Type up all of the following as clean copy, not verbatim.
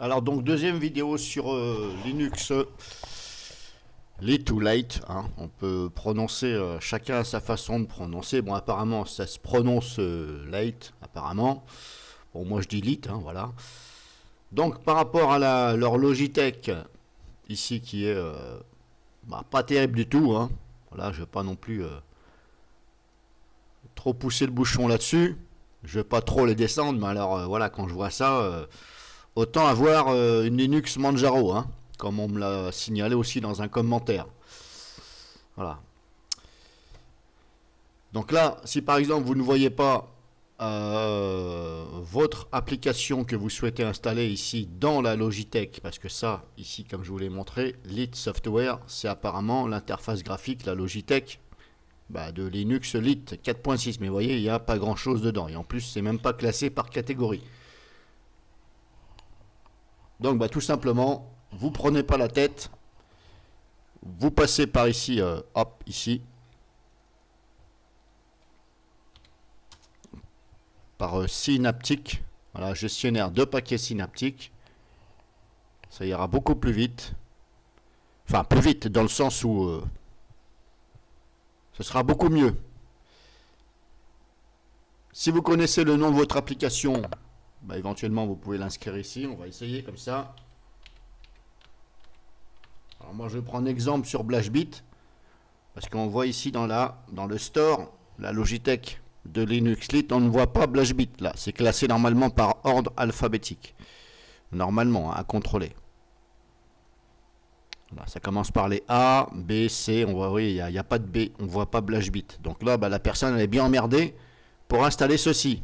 Alors donc deuxième vidéo sur Linux Lit ou Lite, hein. On peut prononcer chacun à sa façon de prononcer. Bon, apparemment ça se prononce Lite apparemment. Bon, moi je dis Lit, hein, voilà. Donc par rapport à leur Logitech ici qui est pas terrible du tout, hein. Voilà, je vais pas non plus trop pousser le bouchon là-dessus. Je vais pas trop les descendre, mais alors voilà, quand je vois ça, autant avoir une Linux Manjaro, hein, comme on me l'a signalé aussi dans un commentaire. Voilà. Donc là, si par exemple vous ne voyez pas votre application que vous souhaitez installer ici dans la Logitech, parce que ça, ici, comme je vous l'ai montré, Lit Software, c'est apparemment l'interface graphique, la Logitech, de Linux Lit 4.6. Mais vous voyez, il n'y a pas grand chose dedans. Et en plus, c'est même pas classé par catégorie. Donc tout simplement, vous prenez pas la tête, vous passez par ici, hop, ici, par Synaptic, voilà, gestionnaire de paquets Synaptic. Ça ira beaucoup plus vite. Enfin, plus vite dans le sens où ce sera beaucoup mieux. Si vous connaissez le nom de votre application, éventuellement vous pouvez l'inscrire ici. On va essayer comme ça. Alors moi je vais prendre exemple sur BlashBit, parce qu'on voit ici dans le store, la Logitech de Linux Lit, on ne voit pas BlashBit là. C'est classé normalement par ordre alphabétique. Normalement, à contrôler. Voilà, ça commence par les A, B, C. On voit, oui, il n'y a pas de B, on ne voit pas BlashBit. Donc là, la personne elle est bien emmerdée pour installer ceci.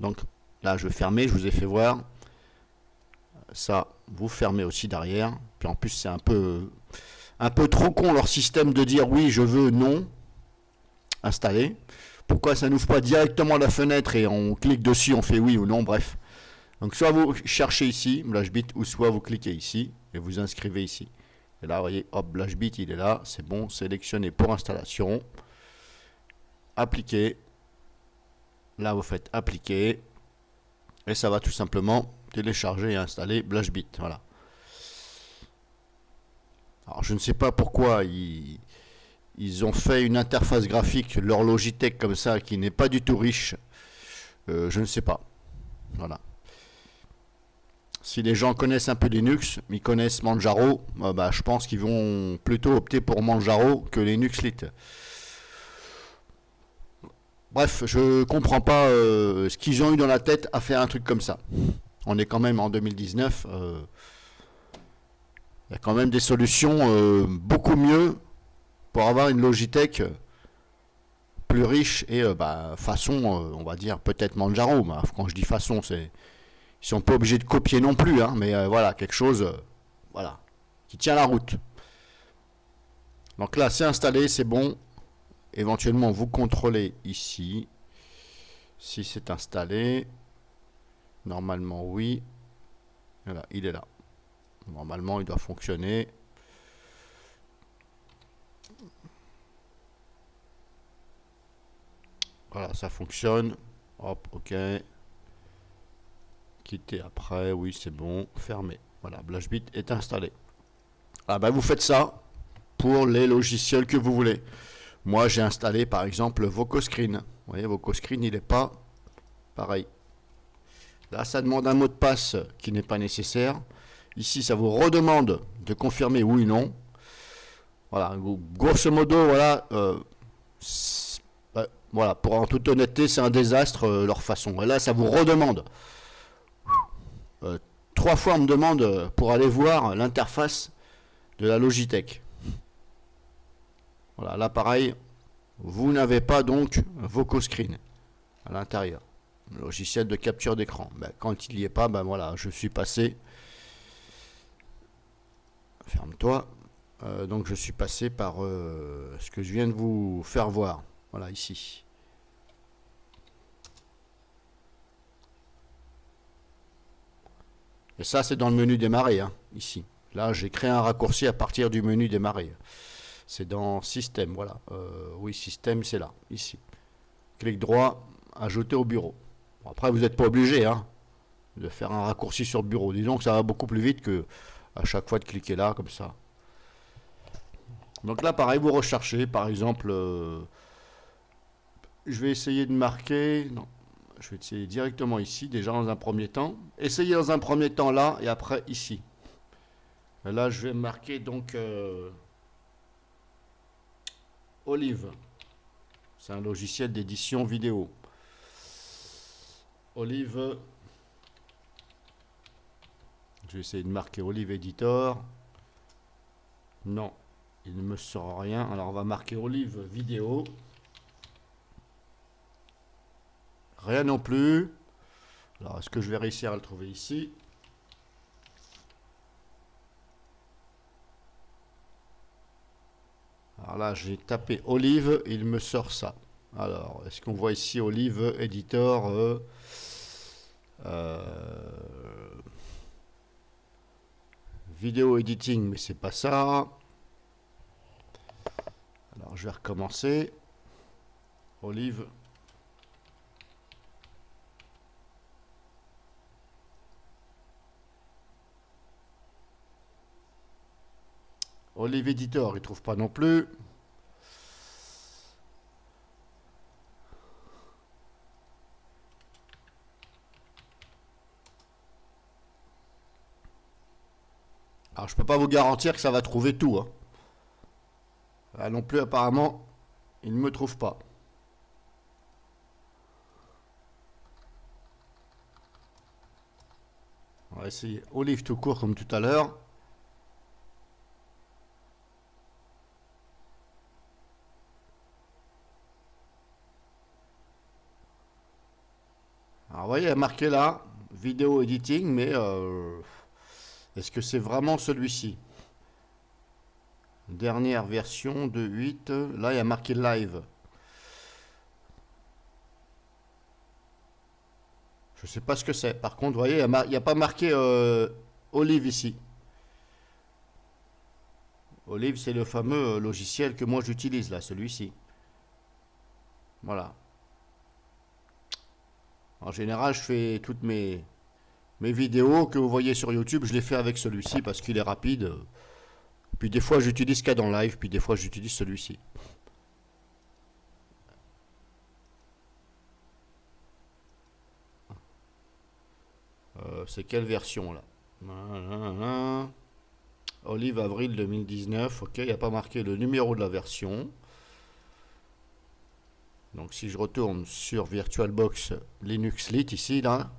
Donc là, je vais fermer, je vous ai fait voir. Ça, vous fermez aussi derrière. Puis en plus, c'est un peu trop con leur système de dire oui, je veux, non, installer. Pourquoi ça n'ouvre pas directement la fenêtre et on clique dessus, on fait oui ou non, bref. Donc soit vous cherchez ici, BlashBit, ou soit vous cliquez ici et vous inscrivez ici. Et là, vous voyez, hop, BlashBit, il est là, c'est bon, sélectionné pour installation. Appliquer. Là, vous faites appliquer. Et ça va tout simplement télécharger et installer BlashBit. Voilà. Alors, je ne sais pas pourquoi ils ont fait une interface graphique, leur Logitech comme ça, qui n'est pas du tout riche. Je ne sais pas. Voilà. Si les gens connaissent un peu Linux, ils connaissent Manjaro, je pense qu'ils vont plutôt opter pour Manjaro que Linux Lit. Bref, je comprends pas ce qu'ils ont eu dans la tête à faire un truc comme ça. On est quand même en 2019. Il y a quand même des solutions beaucoup mieux pour avoir une Logitech plus riche et façon, on va dire peut-être Manjaro. Quand je dis façon, c'est ils sont pas obligés de copier non plus, hein, mais voilà, quelque chose voilà, qui tient la route. Donc là, c'est installé, c'est bon. Éventuellement, vous contrôlez ici. Si c'est installé. Normalement, oui. Voilà, il est là. Normalement, il doit fonctionner. Voilà, ça fonctionne. Hop, ok. Quitter après, oui, c'est bon. Fermé. Voilà, BlashBit est installé. Vous faites ça pour les logiciels que vous voulez. Moi, j'ai installé par exemple VocoScreen. Vous voyez, VocoScreen, il n'est pas pareil. Là, ça demande un mot de passe qui n'est pas nécessaire. Ici, ça vous redemande de confirmer oui ou non. Voilà, grosso modo, voilà. Voilà, pour en toute honnêteté, c'est un désastre leur façon. Et là, ça vous redemande. 3 fois, on me demande pour aller voir l'interface de la Logitech. Voilà, là pareil, vous n'avez pas donc VocoScreen à l'intérieur. Le logiciel de capture d'écran. Quand il n'y est pas, voilà, je suis passé. Ferme-toi. Donc je suis passé par ce que je viens de vous faire voir. Voilà, ici. Et ça, c'est dans le menu démarrer, hein, ici. Là, j'ai créé un raccourci à partir du menu démarrer. C'est dans système, voilà. Oui, système, c'est là, ici. Clic droit, ajouter au bureau. Bon, après, vous n'êtes pas obligé, hein. de faire un raccourci sur le bureau. Disons que ça va beaucoup plus vite que à chaque fois de cliquer là, comme ça. Donc là, pareil, vous recherchez, par exemple, je vais essayer de marquer, non, je vais essayer directement ici, déjà dans un premier temps. Essayez dans un premier temps là, et après ici. Et là, je vais marquer donc Olive. C'est un logiciel d'édition vidéo. Olive. Je vais essayer de marquer Olive Editor. Non, il ne me sort rien. Alors on va marquer Olive Vidéo. Rien non plus. Alors est-ce que je vais réussir à le trouver ici? Alors là, j'ai tapé Olive, il me sort ça. Alors, est-ce qu'on voit ici Olive Editor vidéo editing, mais c'est pas ça. Alors, je vais recommencer. Olive. Olive Editor, il trouve pas non plus. Alors, je peux pas vous garantir que ça va trouver tout. Hein. Là non plus, apparemment, il ne me trouve pas. On va essayer Olive tout court comme tout à l'heure. Alors, vous voyez, il y a marqué là, vidéo editing, mais est-ce que c'est vraiment celui-ci? Dernière version de 8. Là, il y a marqué live. Je ne sais pas ce que c'est. Par contre, vous voyez, il n'y a pas marqué Olive ici. Olive, c'est le fameux logiciel que moi j'utilise là, celui-ci. Voilà. En général, je fais toutes mes vidéos que vous voyez sur YouTube, je les fais avec celui-ci parce qu'il est rapide. Puis des fois, j'utilise Cadence Live, puis des fois, j'utilise celui-ci. C'est quelle version là? Olive avril 2019. Ok, il n'y a pas marqué le numéro de la version. Donc si je retourne sur VirtualBox Linux Lite ici là,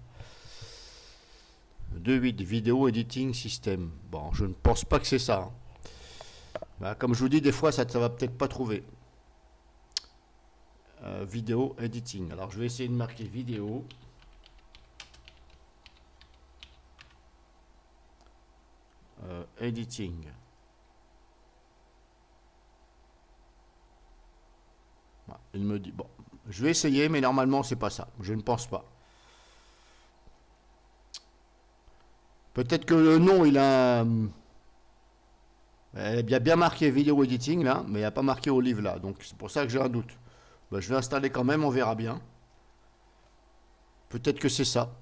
2.8 vidéo editing system. Bon, je ne pense pas que c'est ça. Hein. Bah, comme je vous dis, des fois ça va peut-être pas trouver. Vidéo editing. Alors je vais essayer de marquer vidéo. Editing. Voilà, il me dit, bon, je vais essayer, mais normalement c'est pas ça. Je ne pense pas. Peut-être que le nom, il a bien marqué vidéo editing là, mais il n'y a pas marqué Olive là. Donc c'est pour ça que j'ai un doute. Ben, je vais installer quand même, on verra bien. Peut-être que c'est ça.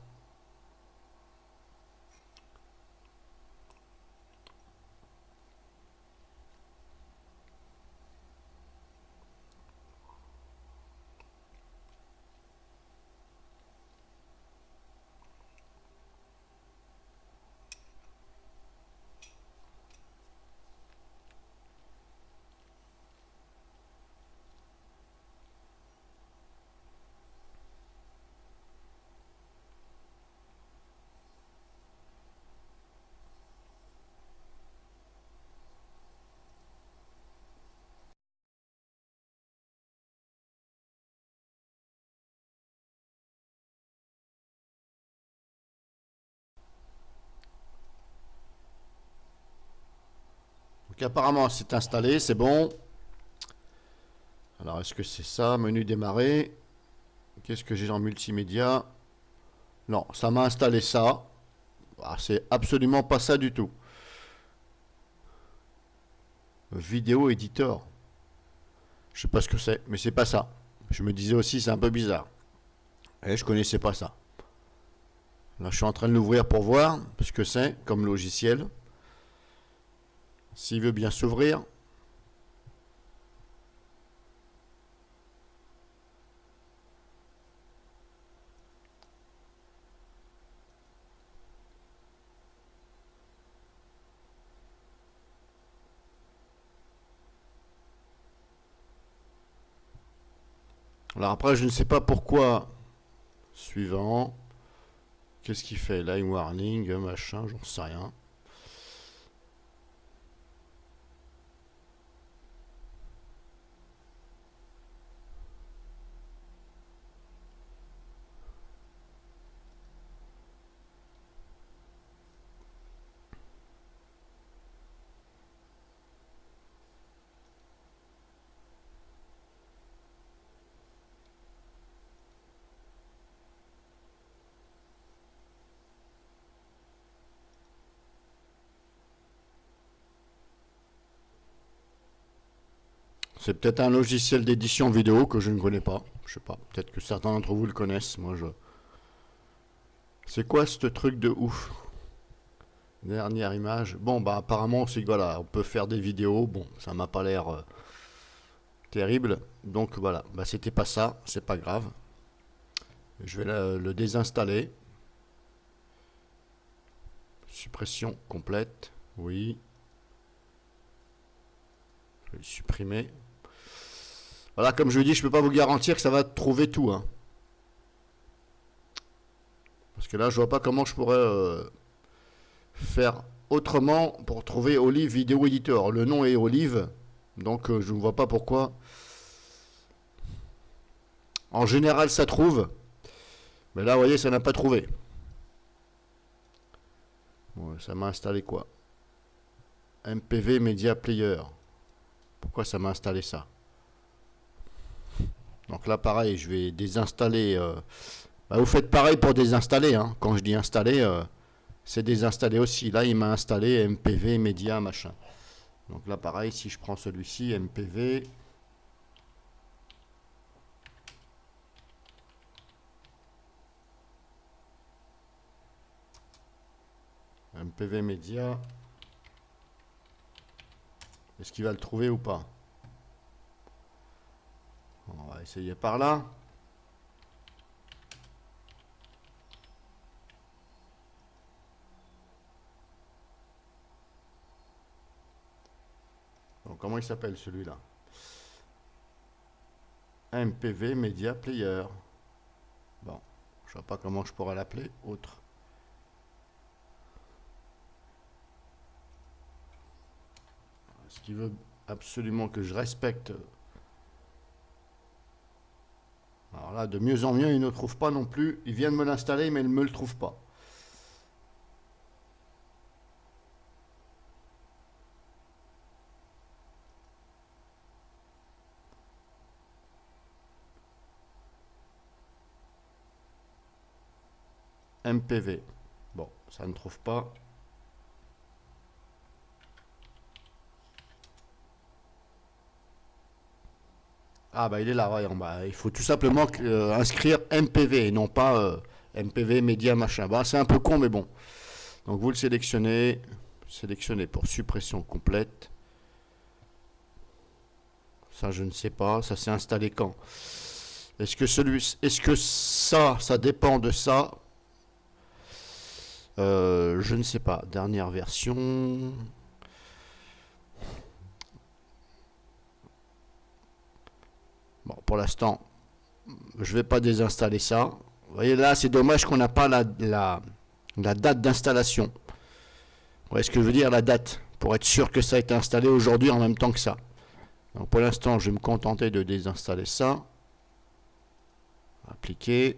Donc apparemment c'est installé, c'est bon. Alors est-ce que c'est ça? Menu démarrer. Qu'est-ce que j'ai en multimédia? Non, ça m'a installé ça. Ah, c'est absolument pas ça du tout. Vidéo éditeur. Je sais pas ce que c'est, mais c'est pas ça. Je me disais aussi c'est un peu bizarre. Et je connaissais pas ça. Là, je suis en train de l'ouvrir pour voir ce que c'est comme logiciel. S'il veut bien s'ouvrir. Alors après, je ne sais pas pourquoi. Suivant. Qu'est-ce qu'il fait? Line warning, machin, j'en sais rien. C'est peut-être un logiciel d'édition vidéo que je ne connais pas. Je sais pas. Peut-être que certains d'entre vous le connaissent. Moi, je. C'est quoi ce truc de ouf? Dernière image. Bon, bah apparemment, c'est voilà, on peut faire des vidéos. Bon, ça m'a pas l'air terrible. Donc voilà, bah c'était pas ça. C'est pas grave. Je vais le désinstaller. Suppression complète. Oui. Je vais le supprimer. Voilà, comme je dis, je ne peux pas vous garantir que ça va trouver tout. Hein. Parce que là, je vois pas comment je pourrais faire autrement pour trouver Olive Video Editor. Le nom est Olive, donc je ne vois pas pourquoi. En général, ça trouve. Mais là, vous voyez, ça n'a pas trouvé. Bon, ça m'a installé quoi? MPV Media Player. Pourquoi ça m'a installé ça? Donc là, pareil, je vais désinstaller. Bah, vous faites pareil pour désinstaller. Hein. Quand je dis installer, c'est désinstaller aussi. Là, il m'a installé MPV, Media, machin. Donc là, pareil, si je prends celui-ci, MPV. MPV Media. Est-ce qu'il va le trouver ou pas? On va essayer par là. Donc, comment il s'appelle celui-là? MPV Media Player. Bon, je ne sais pas comment je pourrais l'appeler. Autre. Est-ce qu'il veut absolument que je respecte? Alors là, de mieux en mieux, il ne trouve pas non plus. Il vient de me l'installer, mais il ne me le trouve pas. MPV. Bon, ça ne trouve pas. Ah bah il est là, voyons. Bah, il faut tout simplement inscrire MPV et non pas MPV média machin. Bah, c'est un peu con mais bon. Donc vous le sélectionnez. Sélectionnez pour suppression complète. Ça je ne sais pas. Ça s'est installé quand? Est-ce que ça dépend de ça? Je ne sais pas. Dernière version. Bon, pour l'instant, je ne vais pas désinstaller ça. Vous voyez là, c'est dommage qu'on n'a pas la date d'installation. Vous voyez ce que je veux dire, la date, pour être sûr que ça a été installé aujourd'hui en même temps que ça. Donc pour l'instant, je vais me contenter de désinstaller ça. Appliquer.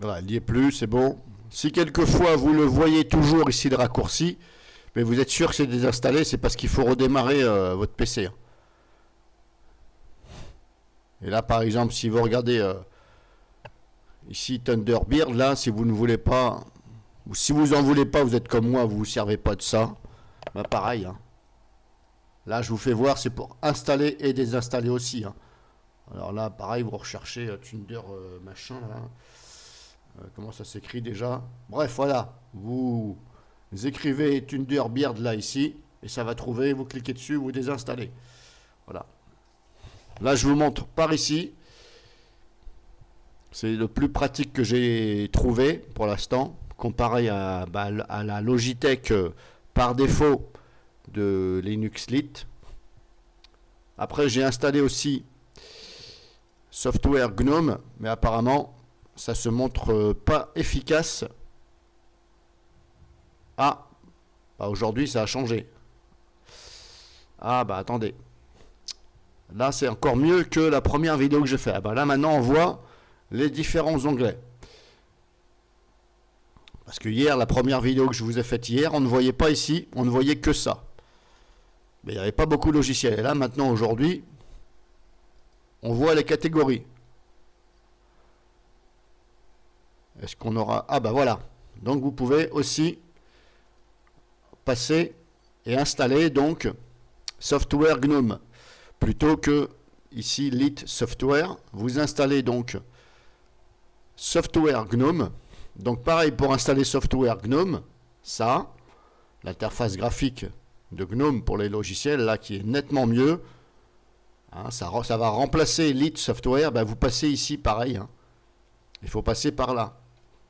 Voilà, il n'y est plus, c'est bon. Si quelquefois vous le voyez toujours ici le raccourci, mais vous êtes sûr que c'est désinstallé, c'est parce qu'il faut redémarrer votre PC. Et là, par exemple, si vous regardez ici Thunderbird, là, si vous ne voulez pas, ou si vous en voulez pas, vous êtes comme moi, vous ne vous servez pas de ça, bah pareil. Hein. Là, je vous fais voir, c'est pour installer et désinstaller aussi. Hein. Alors là, pareil, vous recherchez Thunder machin, là. Comment ça s'écrit déjà? Bref, voilà. Vous écrivez Thunderbird là, ici, et ça va trouver, vous cliquez dessus, vous désinstallez. Voilà. Là, je vous montre par ici. C'est le plus pratique que j'ai trouvé pour l'instant, comparé à la Logitech par défaut de Linux Lite. Après, j'ai installé aussi Software GNOME, mais apparemment, ça se montre pas efficace. Ah, bah aujourd'hui, ça a changé. Ah, bah attendez. Là, c'est encore mieux que la première vidéo que j'ai fait. Ah, bah là, maintenant, on voit les différents onglets. Parce que hier, la première vidéo que je vous ai faite hier, on ne voyait pas ici, on ne voyait que ça. Mais il n'y avait pas beaucoup de logiciels. Et là, maintenant, aujourd'hui, on voit les catégories. Est-ce qu'on aura... Ah bah voilà. Donc vous pouvez aussi passer et installer donc Software GNOME. Plutôt que ici Lite Software, vous installez donc Software GNOME. Donc pareil pour installer Software GNOME, ça, l'interface graphique de GNOME pour les logiciels, là qui est nettement mieux. Hein, ça va remplacer Lite Software, ben, vous passez ici pareil. Hein. Il faut passer par là,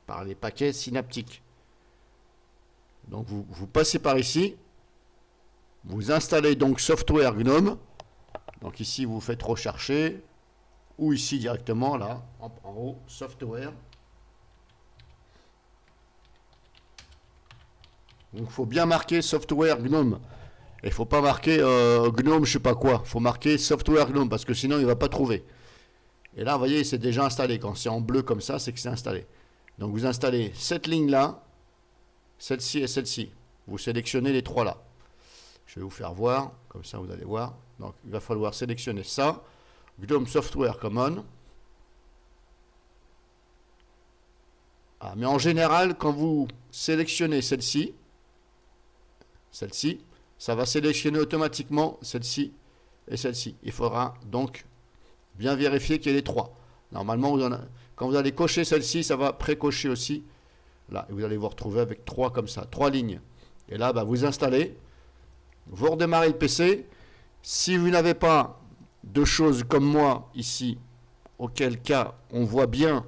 par les paquets synaptiques. Donc vous passez par ici, vous installez donc Software GNOME. Donc ici vous faites rechercher, ou ici directement là, en haut, Software. Donc il faut bien marquer Software GNOME. Et il ne faut pas marquer GNOME je sais pas quoi. Il faut marquer Software GNOME parce que sinon il ne va pas trouver. Et là vous voyez c'est déjà installé. Quand c'est en bleu comme ça c'est que c'est installé. Donc vous installez cette ligne là, celle-ci et celle-ci. Vous sélectionnez les trois là. Je vais vous faire voir, comme ça vous allez voir. Donc il va falloir sélectionner ça. GNOME Software Common. Ah, mais en général quand vous sélectionnez celle-ci, ça va sélectionner automatiquement celle-ci et celle-ci. Il faudra donc bien vérifier qu'il y ait les trois. Normalement, quand vous allez cocher celle-ci, ça va pré-cocher aussi. Là, et vous allez vous retrouver avec trois comme ça, trois lignes. Et là, bah, vous installez, vous redémarrez le PC. Si vous n'avez pas de choses comme moi ici, auquel cas on voit bien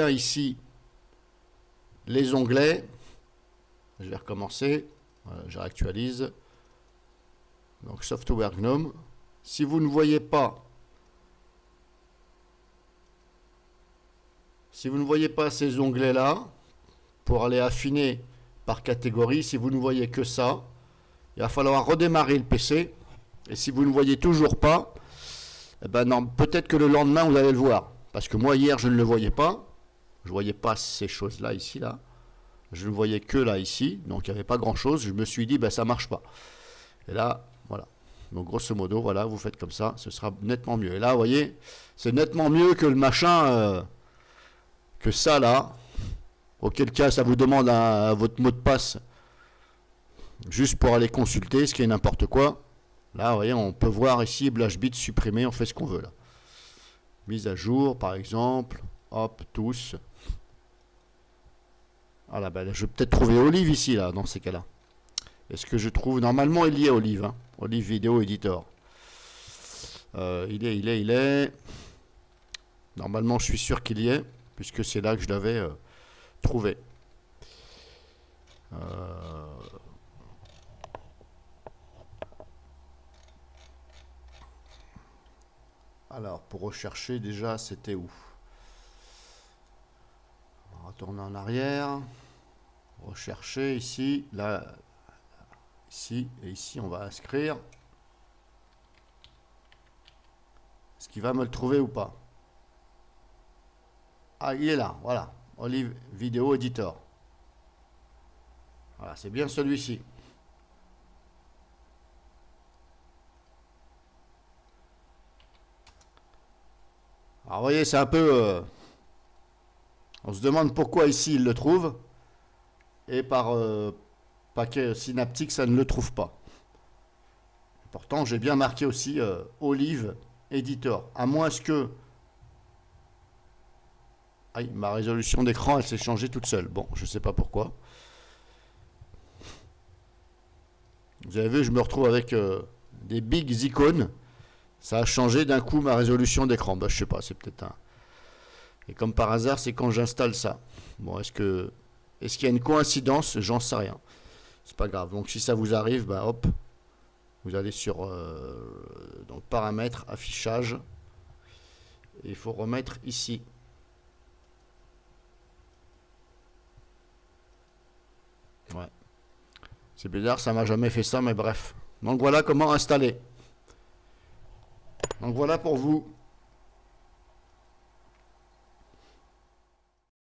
ici les onglets. Je vais recommencer. Voilà, je réactualise. Donc Software GNOME. Si vous ne voyez pas ces onglets là, pour aller affiner par catégorie, si vous ne voyez que ça, il va falloir redémarrer le PC. Et si vous ne voyez toujours pas, eh ben non, peut-être que le lendemain vous allez le voir. Parce que moi hier je ne le voyais pas. Je ne voyais pas ces choses là ici là. Je ne voyais que là ici. Donc il n'y avait pas grand chose. Je me suis dit ben ça marche pas. Et là voilà. Donc grosso modo voilà, vous faites comme ça, ce sera nettement mieux. Et là vous voyez, c'est nettement mieux que le machin que ça là. Auquel cas ça vous demande votre mot de passe juste pour aller consulter, ce qui est n'importe quoi. Là vous voyez, on peut voir ici BlashBit supprimé, on fait ce qu'on veut là. Mise à jour par exemple. Hop, tous. Ah là, ben, je vais peut-être trouver Olive ici, là, dans ces cas-là. Est-ce que je trouve... Normalement, il y est Olive. Hein. Olive Vidéo Editor. Il est... Normalement, je suis sûr qu'il y est, puisque c'est là que je l'avais trouvé. Alors, pour rechercher, déjà, c'était où? On va retourner en arrière. Rechercher ici, là, ici, et ici, on va inscrire. Est-ce qu'il va me le trouver ou pas? Ah, il est là, voilà. Olive Vidéo Editor. Voilà, c'est bien celui-ci. Alors, vous voyez, c'est un peu... on se demande pourquoi ici, il le trouve. Et par paquet synaptique, ça ne le trouve pas. Pourtant, j'ai bien marqué aussi Olive Editor. À moins que... Aïe, ma résolution d'écran, elle s'est changée toute seule. Bon, je ne sais pas pourquoi. Vous avez vu, je me retrouve avec des big icônes. Ça a changé d'un coup ma résolution d'écran. Bah, je sais pas, c'est peut-être un... Et comme par hasard, c'est quand j'installe ça. Bon, est-ce qu'il y a une coïncidence? J'en sais rien. C'est pas grave. Donc si ça vous arrive, bah hop, vous allez sur donc paramètres, affichage. Et il faut remettre ici. Ouais. C'est bizarre, ça m'a jamais fait ça, mais bref. Donc voilà comment installer. Donc voilà pour vous.